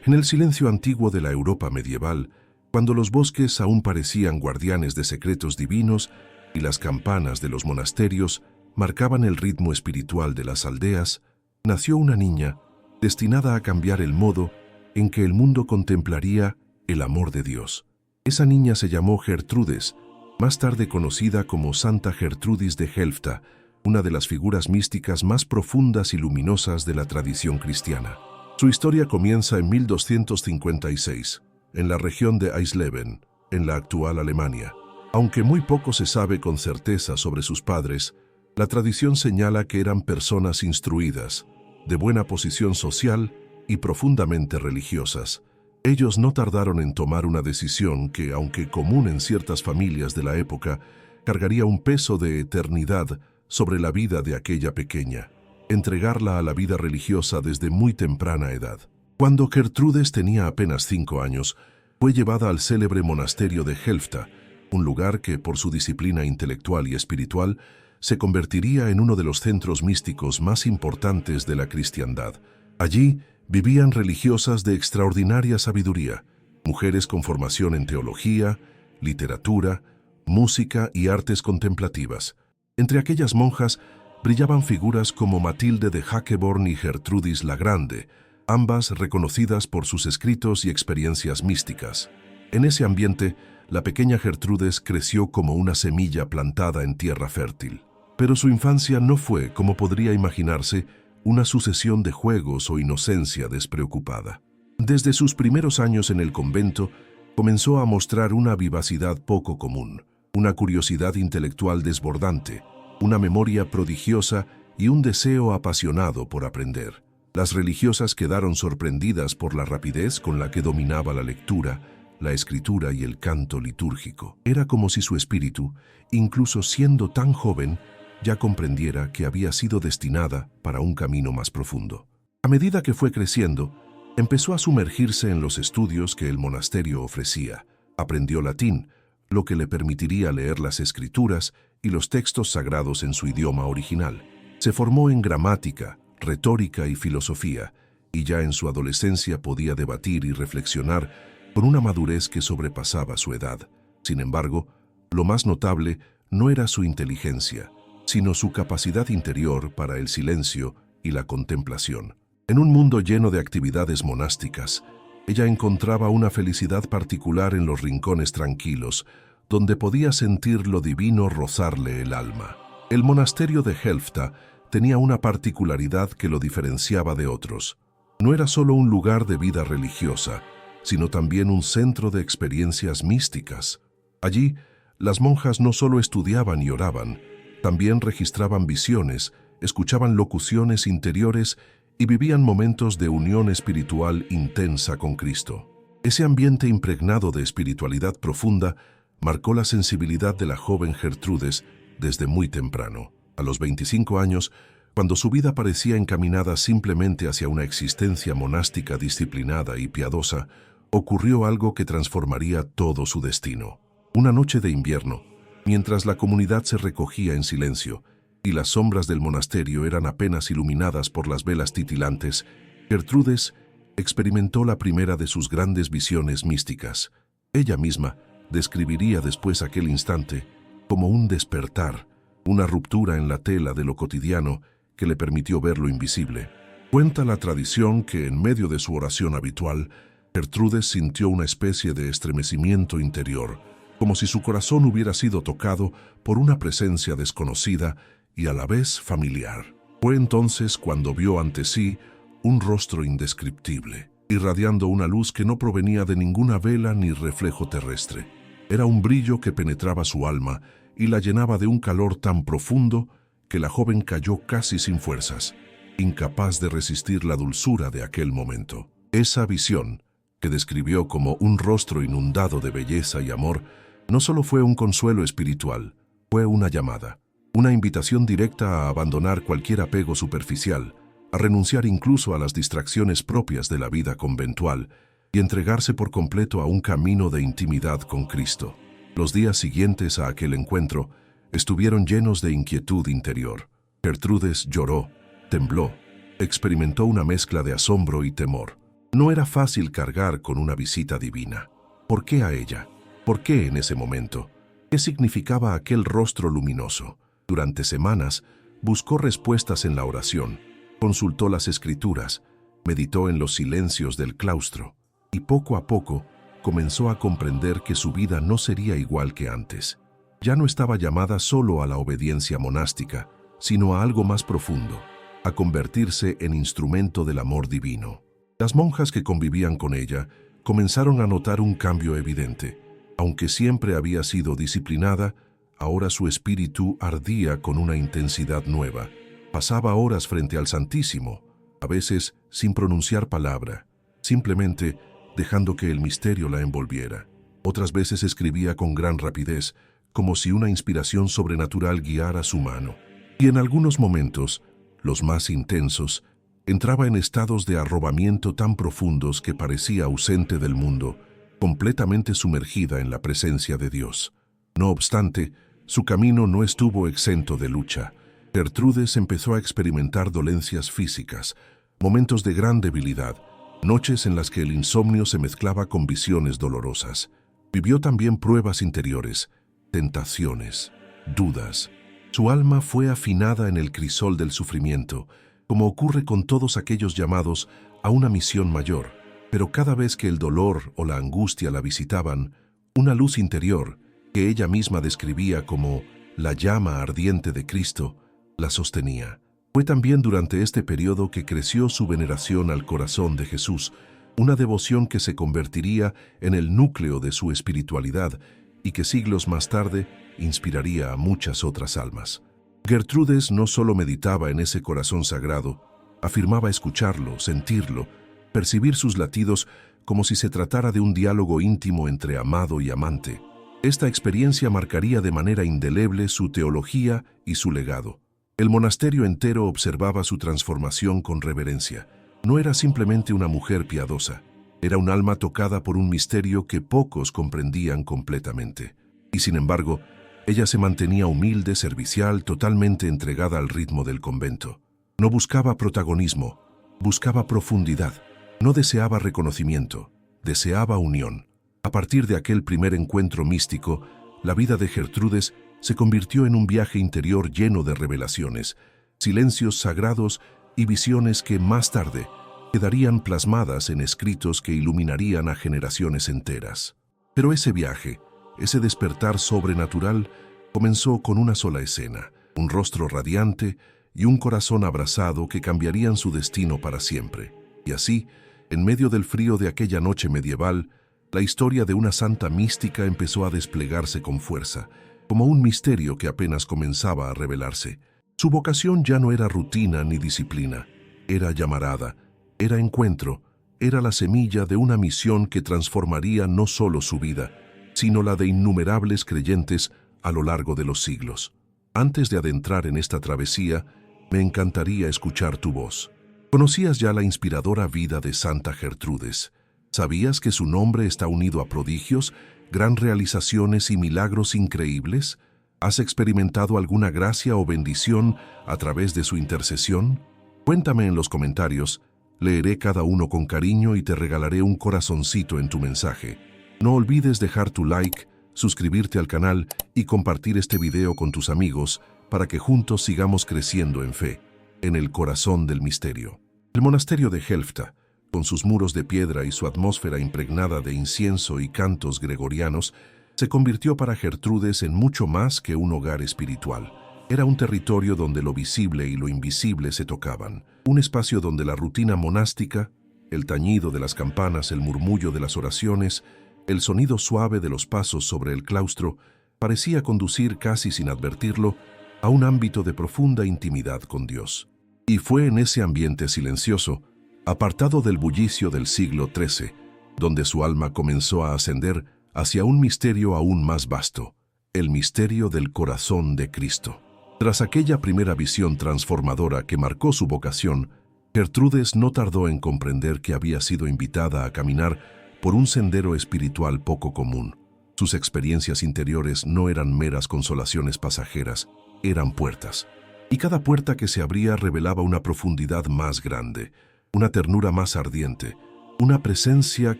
En el silencio antiguo de la Europa medieval, cuando los bosques aún parecían guardianes de secretos divinos y las campanas de los monasterios marcaban el ritmo espiritual de las aldeas, nació una niña destinada a cambiar el modo en que el mundo contemplaría el amor de Dios. Esa niña se llamó Gertrudes, más tarde conocida como Santa Gertrudis de Helfta, una de las figuras místicas más profundas y luminosas de la tradición cristiana. Su historia comienza en 1256, en la región de Eisleben, en la actual Alemania. Aunque muy poco se sabe con certeza sobre sus padres, la tradición señala que eran personas instruidas, de buena posición social y profundamente religiosas. Ellos no tardaron en tomar una decisión que, aunque común en ciertas familias de la época, cargaría un peso de eternidad sobre la vida de aquella pequeña: entregarla a la vida religiosa desde muy temprana edad. Cuando Gertrudes tenía apenas 5 años, fue llevada al célebre monasterio de Helfta, un lugar que, por su disciplina intelectual y espiritual, se convertiría en uno de los centros místicos más importantes de la cristiandad. Allí vivían religiosas de extraordinaria sabiduría, mujeres con formación en teología, literatura, música y artes contemplativas. Entre aquellas monjas brillaban figuras como Matilde de Hackeborn y Gertrudis la Grande, ambas reconocidas por sus escritos y experiencias místicas. En ese ambiente, la pequeña Gertrudes creció como una semilla plantada en tierra fértil. Pero su infancia no fue, como podría imaginarse, una sucesión de juegos o inocencia despreocupada. Desde sus primeros años en el convento, comenzó a mostrar una vivacidad poco común, una curiosidad intelectual desbordante, una memoria prodigiosa y un deseo apasionado por aprender. Las religiosas quedaron sorprendidas por la rapidez con la que dominaba la lectura, la escritura y el canto litúrgico. Era como si su espíritu, incluso siendo tan joven, ya comprendiera que había sido destinada para un camino más profundo. A medida que fue creciendo, empezó a sumergirse en los estudios que el monasterio ofrecía. Aprendió latín, lo que le permitiría leer las escrituras y los textos sagrados en su idioma original. Se formó en gramática, retórica y filosofía, y ya en su adolescencia podía debatir y reflexionar con una madurez que sobrepasaba su edad. Sin embargo, lo más notable no era su inteligencia, sino su capacidad interior para el silencio y la contemplación. En un mundo lleno de actividades monásticas, ella encontraba una felicidad particular en los rincones tranquilos, donde podía sentir lo divino rozarle el alma. El monasterio de Helfta tenía una particularidad que lo diferenciaba de otros. No era solo un lugar de vida religiosa, sino también un centro de experiencias místicas. Allí, las monjas no solo estudiaban y oraban, también registraban visiones, escuchaban locuciones interiores y vivían momentos de unión espiritual intensa con Cristo. Ese ambiente impregnado de espiritualidad profunda marcó la sensibilidad de la joven Gertrudes desde muy temprano. A los 25 años, cuando su vida parecía encaminada simplemente hacia una existencia monástica disciplinada y piadosa, ocurrió algo que transformaría todo su destino. Una noche de invierno, mientras la comunidad se recogía en silencio y las sombras del monasterio eran apenas iluminadas por las velas titilantes, Gertrudes experimentó la primera de sus grandes visiones místicas. Ella misma describiría después aquel instante como un despertar, una ruptura en la tela de lo cotidiano que le permitió ver lo invisible. Cuenta la tradición que en medio de su oración habitual, Gertrudes sintió una especie de estremecimiento interior, como si su corazón hubiera sido tocado por una presencia desconocida y a la vez familiar. Fue entonces cuando vio ante sí un rostro indescriptible, irradiando una luz que no provenía de ninguna vela ni reflejo terrestre. Era un brillo que penetraba su alma y la llenaba de un calor tan profundo que la joven cayó casi sin fuerzas, incapaz de resistir la dulzura de aquel momento. Esa visión, que describió como un rostro inundado de belleza y amor, no solo fue un consuelo espiritual, fue una llamada, una invitación directa a abandonar cualquier apego superficial, a renunciar incluso a las distracciones propias de la vida conventual y entregarse por completo a un camino de intimidad con Cristo. Los días siguientes a aquel encuentro estuvieron llenos de inquietud interior. Gertrudes lloró, tembló, experimentó una mezcla de asombro y temor. No era fácil cargar con una visita divina. ¿Por qué a ella? ¿Por qué en ese momento? ¿Qué significaba aquel rostro luminoso? Durante semanas, buscó respuestas en la oración, consultó las escrituras, meditó en los silencios del claustro y poco a poco comenzó a comprender que su vida no sería igual que antes. Ya no estaba llamada solo a la obediencia monástica, sino a algo más profundo, a convertirse en instrumento del amor divino. Las monjas que convivían con ella comenzaron a notar un cambio evidente. Aunque siempre había sido disciplinada, ahora su espíritu ardía con una intensidad nueva. Pasaba horas frente al Santísimo, a veces sin pronunciar palabra, simplemente dejando que el misterio la envolviera. Otras veces escribía con gran rapidez, como si una inspiración sobrenatural guiara su mano. Y en algunos momentos, los más intensos, entraba en estados de arrobamiento tan profundos que parecía ausente del mundo, completamente sumergida en la presencia de Dios. No obstante, su camino no estuvo exento de lucha. Gertrudes empezó a experimentar dolencias físicas, momentos de gran debilidad, noches en las que el insomnio se mezclaba con visiones dolorosas. Vivió también pruebas interiores, tentaciones, dudas. Su alma fue afinada en el crisol del sufrimiento, como ocurre con todos aquellos llamados a una misión mayor. Pero cada vez que el dolor o la angustia la visitaban, una luz interior, que ella misma describía como la llama ardiente de Cristo, la sostenía. Fue también durante este periodo que creció su veneración al corazón de Jesús, una devoción que se convertiría en el núcleo de su espiritualidad y que siglos más tarde inspiraría a muchas otras almas. Gertrudes no solo meditaba en ese corazón sagrado, afirmaba escucharlo, sentirlo, percibir sus latidos como si se tratara de un diálogo íntimo entre amado y amante. Esta experiencia marcaría de manera indeleble su teología y su legado. El monasterio entero observaba su transformación con reverencia. No era simplemente una mujer piadosa, era un alma tocada por un misterio que pocos comprendían completamente. Y sin embargo, ella se mantenía humilde, servicial, totalmente entregada al ritmo del convento. No buscaba protagonismo, buscaba profundidad. No deseaba reconocimiento, deseaba unión. A partir de aquel primer encuentro místico, la vida de Gertrudes se convirtió en un viaje interior lleno de revelaciones, silencios sagrados y visiones que más tarde quedarían plasmadas en escritos que iluminarían a generaciones enteras. Pero ese viaje, ese despertar sobrenatural, comenzó con una sola escena, un rostro radiante y un corazón abrazado que cambiarían su destino para siempre. Y así, en medio del frío de aquella noche medieval, la historia de una santa mística empezó a desplegarse con fuerza, como un misterio que apenas comenzaba a revelarse. Su vocación ya no era rutina ni disciplina, era llamarada, era encuentro, era la semilla de una misión que transformaría no solo su vida, sino la de innumerables creyentes a lo largo de los siglos. Antes de adentrar en esta travesía, me encantaría escuchar tu voz. ¿Conocías ya la inspiradora vida de Santa Gertrudes? ¿Sabías que su nombre está unido a prodigios, gran realizaciones y milagros increíbles? ¿Has experimentado alguna gracia o bendición a través de su intercesión? Cuéntame en los comentarios, leeré cada uno con cariño y te regalaré un corazoncito en tu mensaje. No olvides dejar tu like, suscribirte al canal y compartir este video con tus amigos para que juntos sigamos creciendo en fe, en el corazón del misterio. El monasterio de Helfta, con sus muros de piedra y su atmósfera impregnada de incienso y cantos gregorianos, se convirtió para Gertrudes en mucho más que un hogar espiritual. Era un territorio donde lo visible y lo invisible se tocaban, un espacio donde la rutina monástica, el tañido de las campanas, el murmullo de las oraciones, el sonido suave de los pasos sobre el claustro, parecía conducir casi sin advertirlo a un ámbito de profunda intimidad con Dios. Y fue en ese ambiente silencioso, apartado del bullicio del siglo XIII, donde su alma comenzó a ascender hacia un misterio aún más vasto, el misterio del corazón de Cristo. Tras aquella primera visión transformadora que marcó su vocación, Gertrudes no tardó en comprender que había sido invitada a caminar por un sendero espiritual poco común. Sus experiencias interiores no eran meras consolaciones pasajeras, eran puertas. Y cada puerta que se abría revelaba una profundidad más grande, una ternura más ardiente, una presencia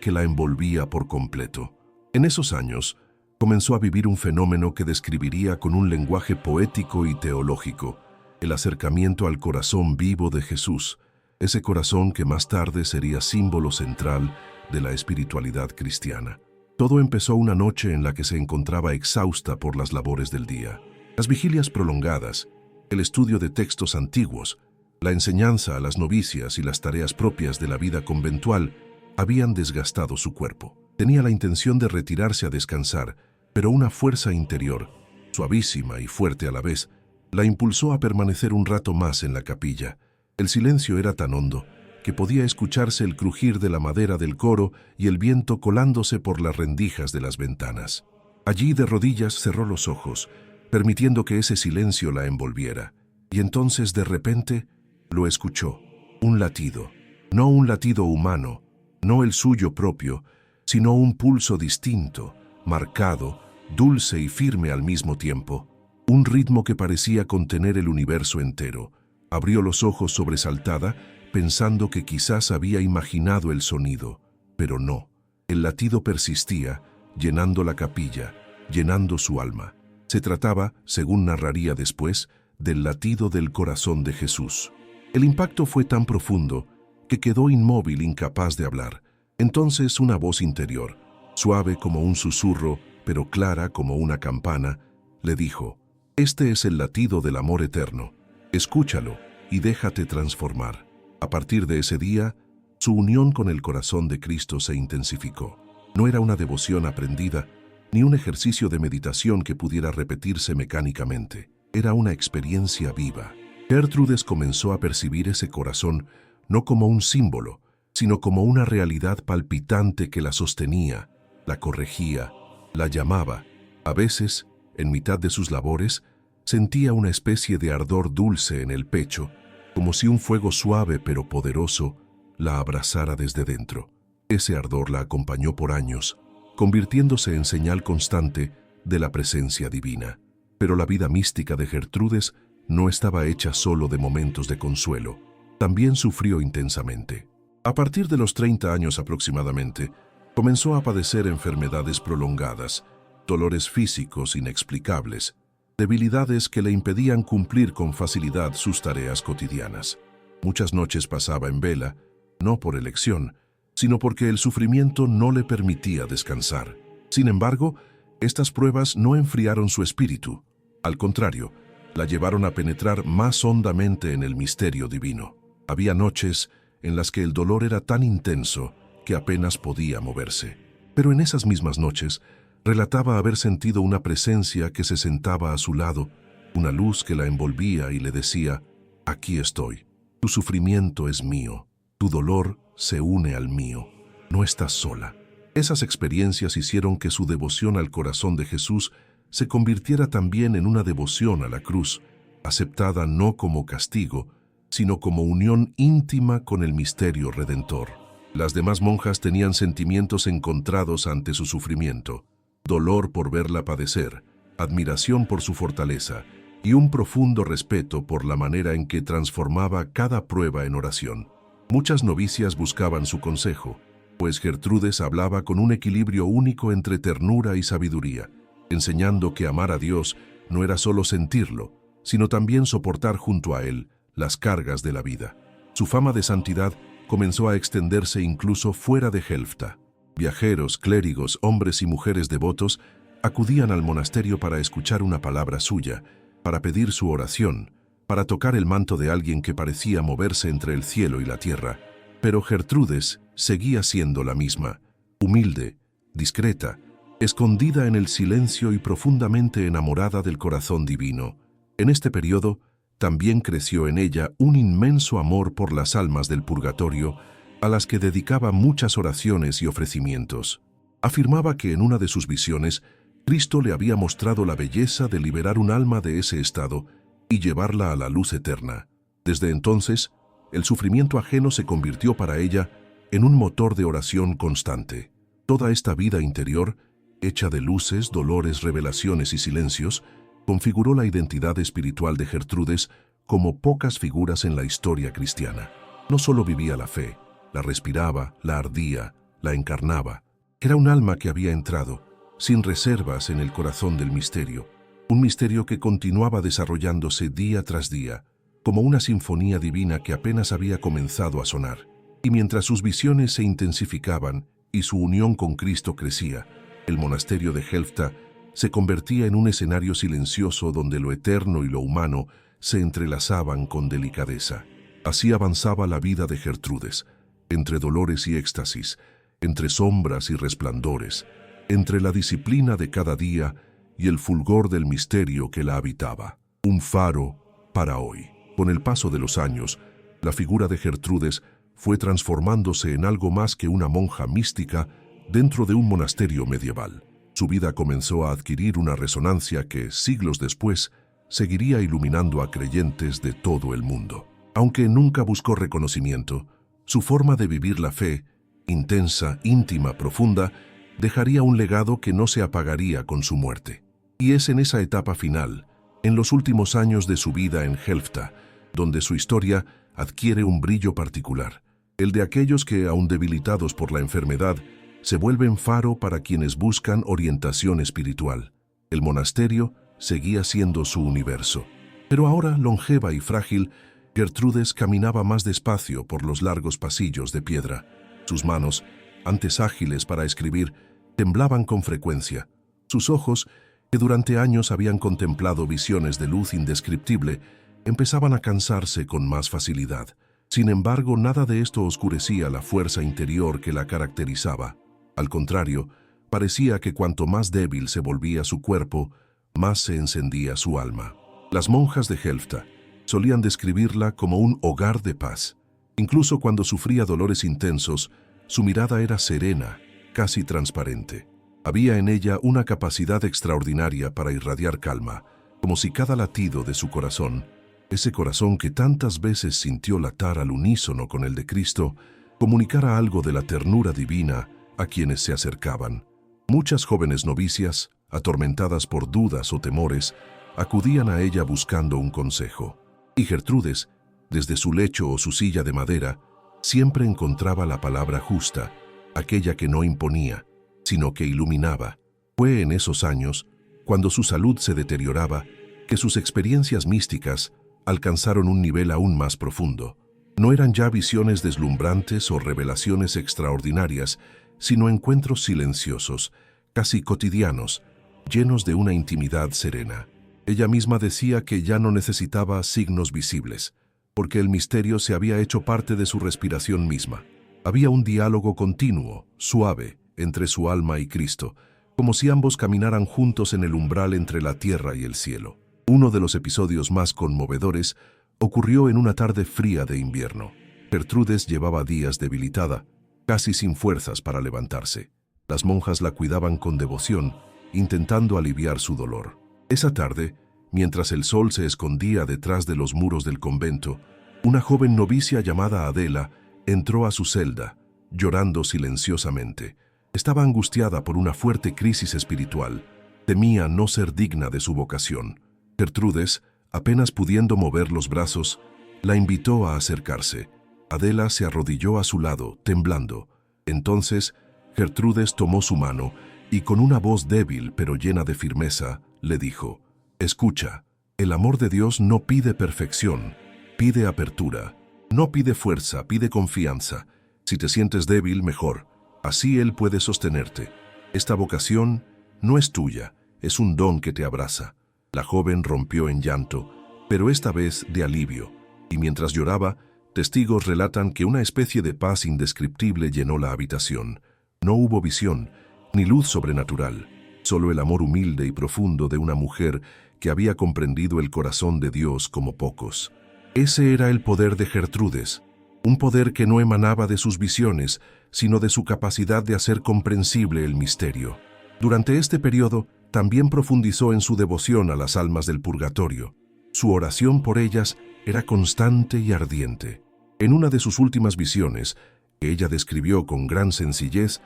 que la envolvía por completo. En esos años, comenzó a vivir un fenómeno que describiría con un lenguaje poético y teológico, el acercamiento al corazón vivo de Jesús, ese corazón que más tarde sería símbolo central de la espiritualidad cristiana. Todo empezó una noche en la que se encontraba exhausta por las labores del día. Las vigilias prolongadas, el estudio de textos antiguos, la enseñanza a las novicias y las tareas propias de la vida conventual habían desgastado su cuerpo. Tenía la intención de retirarse a descansar, pero una fuerza interior, suavísima y fuerte a la vez, la impulsó a permanecer un rato más en la capilla. El silencio era tan hondo que podía escucharse el crujir de la madera del coro y el viento colándose por las rendijas de las ventanas. Allí, de rodillas, cerró los ojos, permitiendo que ese silencio la envolviera. Y entonces, de repente, lo escuchó. Un latido. No un latido humano, no el suyo propio, sino un pulso distinto, marcado, dulce y firme al mismo tiempo. Un ritmo que parecía contener el universo entero. Abrió los ojos sobresaltada, pensando que quizás había imaginado el sonido, pero no. El latido persistía, llenando la capilla, llenando su alma. Se trataba, según narraría después, del latido del corazón de Jesús. El impacto fue tan profundo que quedó inmóvil, incapaz de hablar. Entonces una voz interior, suave como un susurro, pero clara como una campana, le dijo: «Este es el latido del amor eterno. Escúchalo y déjate transformar». A partir de ese día, su unión con el corazón de Cristo se intensificó. No era una devoción aprendida, ni un ejercicio de meditación que pudiera repetirse mecánicamente. Era una experiencia viva. Gertrudes comenzó a percibir ese corazón no como un símbolo, sino como una realidad palpitante que la sostenía, la corregía, la llamaba. A veces, en mitad de sus labores, sentía una especie de ardor dulce en el pecho, como si un fuego suave pero poderoso la abrazara desde dentro. Ese ardor la acompañó por años, convirtiéndose en señal constante de la presencia divina. Pero la vida mística de Gertrudes no estaba hecha solo de momentos de consuelo. También sufrió intensamente. A partir de los 30 años aproximadamente, comenzó a padecer enfermedades prolongadas, dolores físicos inexplicables, debilidades que le impedían cumplir con facilidad sus tareas cotidianas. Muchas noches pasaba en vela, no por elección, sino porque el sufrimiento no le permitía descansar. Sin embargo, estas pruebas no enfriaron su espíritu. Al contrario, la llevaron a penetrar más hondamente en el misterio divino. Había noches en las que el dolor era tan intenso que apenas podía moverse. Pero en esas mismas noches, relataba haber sentido una presencia que se sentaba a su lado, una luz que la envolvía y le decía: «Aquí estoy. Tu sufrimiento es mío. Tu dolor se une al mío. No estás sola». Esas experiencias hicieron que su devoción al corazón de Jesús se convirtiera también en una devoción a la cruz, aceptada no como castigo, sino como unión íntima con el misterio redentor. Las demás monjas tenían sentimientos encontrados ante su sufrimiento: dolor por verla padecer, admiración por su fortaleza y un profundo respeto por la manera en que transformaba cada prueba en oración. Muchas novicias buscaban su consejo, pues Gertrudes hablaba con un equilibrio único entre ternura y sabiduría, enseñando que amar a Dios no era solo sentirlo, sino también soportar junto a Él las cargas de la vida. Su fama de santidad comenzó a extenderse incluso fuera de Helfta. Viajeros, clérigos, hombres y mujeres devotos acudían al monasterio para escuchar una palabra suya, para pedir su oración, para tocar el manto de alguien que parecía moverse entre el cielo y la tierra. Pero Gertrudes seguía siendo la misma, humilde, discreta, escondida en el silencio y profundamente enamorada del corazón divino. En este periodo, también creció en ella un inmenso amor por las almas del purgatorio, a las que dedicaba muchas oraciones y ofrecimientos. Afirmaba que en una de sus visiones, Cristo le había mostrado la belleza de liberar un alma de ese estado y llevarla a la luz eterna. Desde entonces, el sufrimiento ajeno se convirtió para ella en un motor de oración constante. Toda esta vida interior, hecha de luces, dolores, revelaciones y silencios, configuró la identidad espiritual de Gertrudes como pocas figuras en la historia cristiana. No solo vivía la fe, la respiraba, la ardía, la encarnaba. Era un alma que había entrado, sin reservas, en el corazón del misterio, un misterio que continuaba desarrollándose día tras día, como una sinfonía divina que apenas había comenzado a sonar. Y mientras sus visiones se intensificaban y su unión con Cristo crecía, el monasterio de Helfta se convertía en un escenario silencioso donde lo eterno y lo humano se entrelazaban con delicadeza. Así avanzaba la vida de Gertrudes, entre dolores y éxtasis, entre sombras y resplandores, entre la disciplina de cada día y el fulgor del misterio que la habitaba. Un faro para hoy. Con el paso de los años, la figura de Gertrudes fue transformándose en algo más que una monja mística dentro de un monasterio medieval. Su vida comenzó a adquirir una resonancia que, siglos después, seguiría iluminando a creyentes de todo el mundo. Aunque nunca buscó reconocimiento, su forma de vivir la fe, intensa, íntima, profunda, dejaría un legado que no se apagaría con su muerte. Y es en esa etapa final, en los últimos años de su vida en Helfta, donde su historia adquiere un brillo particular, el de aquellos que, aun debilitados por la enfermedad, se vuelven faro para quienes buscan orientación espiritual. El monasterio seguía siendo su universo. Pero ahora, longeva y frágil, Gertrudes caminaba más despacio por los largos pasillos de piedra. Sus manos, antes ágiles para escribir, temblaban con frecuencia. Sus ojos, que durante años habían contemplado visiones de luz indescriptible, empezaban a cansarse con más facilidad. Sin embargo, nada de esto oscurecía la fuerza interior que la caracterizaba. Al contrario, parecía que cuanto más débil se volvía su cuerpo, más se encendía su alma. Las monjas de Helfta solían describirla como un hogar de paz. Incluso cuando sufría dolores intensos, su mirada era serena, casi transparente. Había en ella una capacidad extraordinaria para irradiar calma, como si cada latido de su corazón, ese corazón que tantas veces sintió latir al unísono con el de Cristo, comunicara algo de la ternura divina a quienes se acercaban. Muchas jóvenes novicias, atormentadas por dudas o temores, acudían a ella buscando un consejo. Y Gertrudes, desde su lecho o su silla de madera, siempre encontraba la palabra justa, aquella que no imponía, sino que iluminaba. Fue en esos años, cuando su salud se deterioraba, que sus experiencias místicas alcanzaron un nivel aún más profundo. No eran ya visiones deslumbrantes o revelaciones extraordinarias, sino encuentros silenciosos, casi cotidianos, llenos de una intimidad serena. Ella misma decía que ya no necesitaba signos visibles, porque el misterio se había hecho parte de su respiración misma. Había un diálogo continuo, suave, entre su alma y Cristo, como si ambos caminaran juntos en el umbral entre la tierra y el cielo. Uno de los episodios más conmovedores ocurrió en una tarde fría de invierno. Gertrudes llevaba días debilitada, casi sin fuerzas para levantarse. Las monjas la cuidaban con devoción, intentando aliviar su dolor. Esa tarde, mientras el sol se escondía detrás de los muros del convento, una joven novicia llamada Adela entró a su celda, llorando silenciosamente. Estaba angustiada por una fuerte crisis espiritual. Temía no ser digna de su vocación. Gertrudes, apenas pudiendo mover los brazos, la invitó a acercarse. Adela se arrodilló a su lado, temblando. Entonces, Gertrudes tomó su mano y con una voz débil pero llena de firmeza, le dijo: «Escucha, el amor de Dios no pide perfección, pide apertura. No pide fuerza, pide confianza. Si te sientes débil, mejor. Así Él puede sostenerte. Esta vocación no es tuya, es un don que te abraza». La joven rompió en llanto, pero esta vez de alivio, y mientras lloraba, testigos relatan que una especie de paz indescriptible llenó la habitación. No hubo visión, ni luz sobrenatural, solo el amor humilde y profundo de una mujer que había comprendido el corazón de Dios como pocos. Ese era el poder de Gertrudes, un poder que no emanaba de sus visiones, sino de su capacidad de hacer comprensible el misterio. Durante este periodo, también profundizó en su devoción a las almas del purgatorio. Su oración por ellas era constante y ardiente. En una de sus últimas visiones, que ella describió con gran sencillez,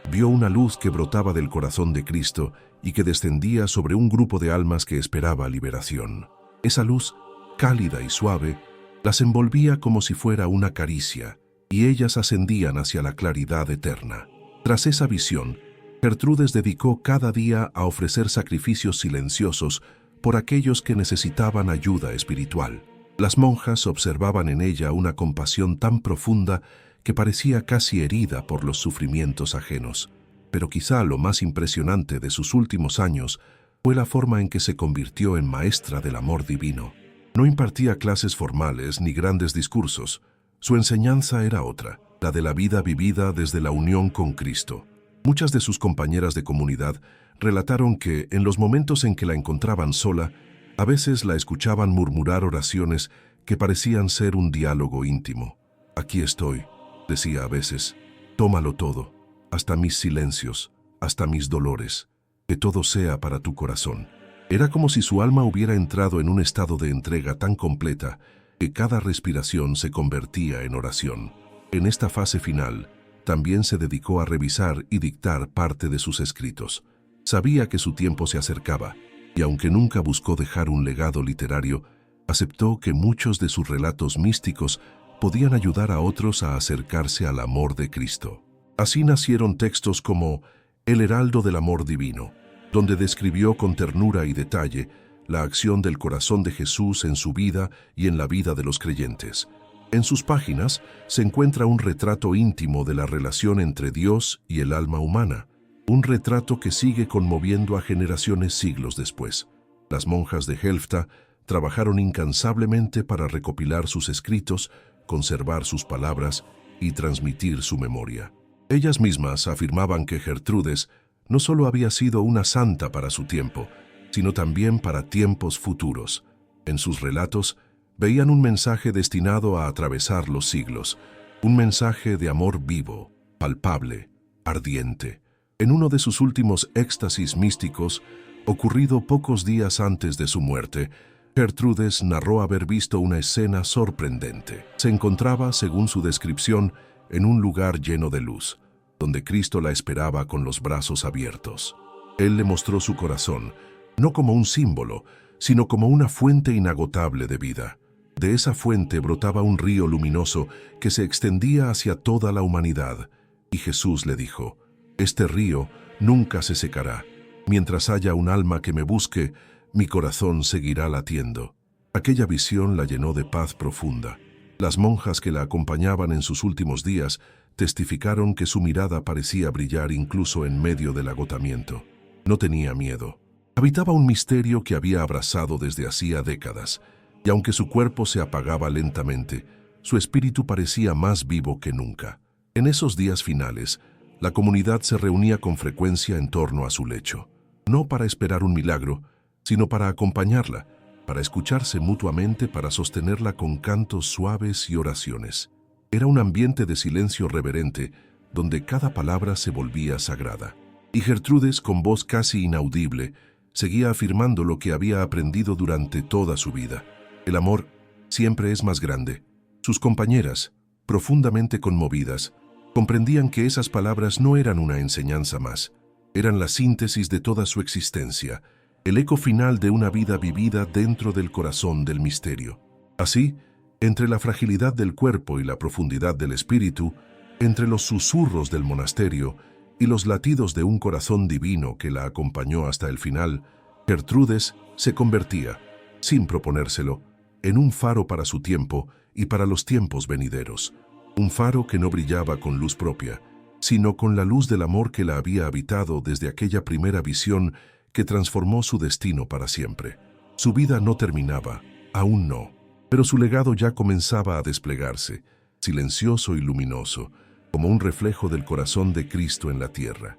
vio una luz que brotaba del corazón de Cristo y que descendía sobre un grupo de almas que esperaba liberación. Esa luz, cálida y suave, las envolvía como si fuera una caricia, y ellas ascendían hacia la claridad eterna. Tras esa visión, Gertrudes dedicó cada día a ofrecer sacrificios silenciosos por aquellos que necesitaban ayuda espiritual. Las monjas observaban en ella una compasión tan profunda que parecía casi herida por los sufrimientos ajenos. Pero quizá lo más impresionante de sus últimos años fue la forma en que se convirtió en maestra del amor divino. No impartía clases formales ni grandes discursos. Su enseñanza era otra, la de la vida vivida desde la unión con Cristo. Muchas de sus compañeras de comunidad relataron que, en los momentos en que la encontraban sola, a veces la escuchaban murmurar oraciones que parecían ser un diálogo íntimo. «Aquí estoy», decía a veces, «tómalo todo, hasta mis silencios, hasta mis dolores, que todo sea para tu corazón». Era como si su alma hubiera entrado en un estado de entrega tan completa que cada respiración se convertía en oración. En esta fase final, también se dedicó a revisar y dictar parte de sus escritos. Sabía que su tiempo se acercaba, y aunque nunca buscó dejar un legado literario, aceptó que muchos de sus relatos místicos podían ayudar a otros a acercarse al amor de Cristo. Así nacieron textos como El Heraldo del Amor Divino, donde describió con ternura y detalle la acción del corazón de Jesús en su vida y en la vida de los creyentes. En sus páginas se encuentra un retrato íntimo de la relación entre Dios y el alma humana, un retrato que sigue conmoviendo a generaciones siglos después. Las monjas de Helfta trabajaron incansablemente para recopilar sus escritos, conservar sus palabras y transmitir su memoria. Ellas mismas afirmaban que Gertrudes no solo había sido una santa para su tiempo, sino también para tiempos futuros. En sus relatos veían un mensaje destinado a atravesar los siglos, un mensaje de amor vivo, palpable, ardiente. En uno de sus últimos éxtasis místicos, ocurrido pocos días antes de su muerte, Gertrudes narró haber visto una escena sorprendente. Se encontraba, según su descripción, en un lugar lleno de luz, donde Cristo la esperaba con los brazos abiertos. Él le mostró su corazón, no como un símbolo, sino como una fuente inagotable de vida. De esa fuente brotaba un río luminoso que se extendía hacia toda la humanidad, y Jesús le dijo: «Este río nunca se secará. Mientras haya un alma que me busque, mi corazón seguirá latiendo». Aquella visión la llenó de paz profunda. Las monjas que la acompañaban en sus últimos días testificaron que su mirada parecía brillar incluso en medio del agotamiento. No tenía miedo. Habitaba un misterio que había abrazado desde hacía décadas, y aunque su cuerpo se apagaba lentamente, su espíritu parecía más vivo que nunca. En esos días finales, la comunidad se reunía con frecuencia en torno a su lecho, no para esperar un milagro, sino para acompañarla, para escucharse mutuamente, para sostenerla con cantos suaves y oraciones. Era un ambiente de silencio reverente, donde cada palabra se volvía sagrada. Y Gertrudes, con voz casi inaudible, seguía afirmando lo que había aprendido durante toda su vida. El amor siempre es más grande. Sus compañeras, profundamente conmovidas, comprendían que esas palabras no eran una enseñanza más, eran la síntesis de toda su existencia, el eco final de una vida vivida dentro del corazón del misterio. Así, entre la fragilidad del cuerpo y la profundidad del espíritu, entre los susurros del monasterio y los latidos de un corazón divino que la acompañó hasta el final, Gertrudes se convertía, sin proponérselo, en un faro para su tiempo y para los tiempos venideros. Un faro que no brillaba con luz propia, sino con la luz del amor que la había habitado desde aquella primera visión que transformó su destino para siempre. Su vida no terminaba, aún no, pero su legado ya comenzaba a desplegarse, silencioso y luminoso, como un reflejo del corazón de Cristo en la tierra.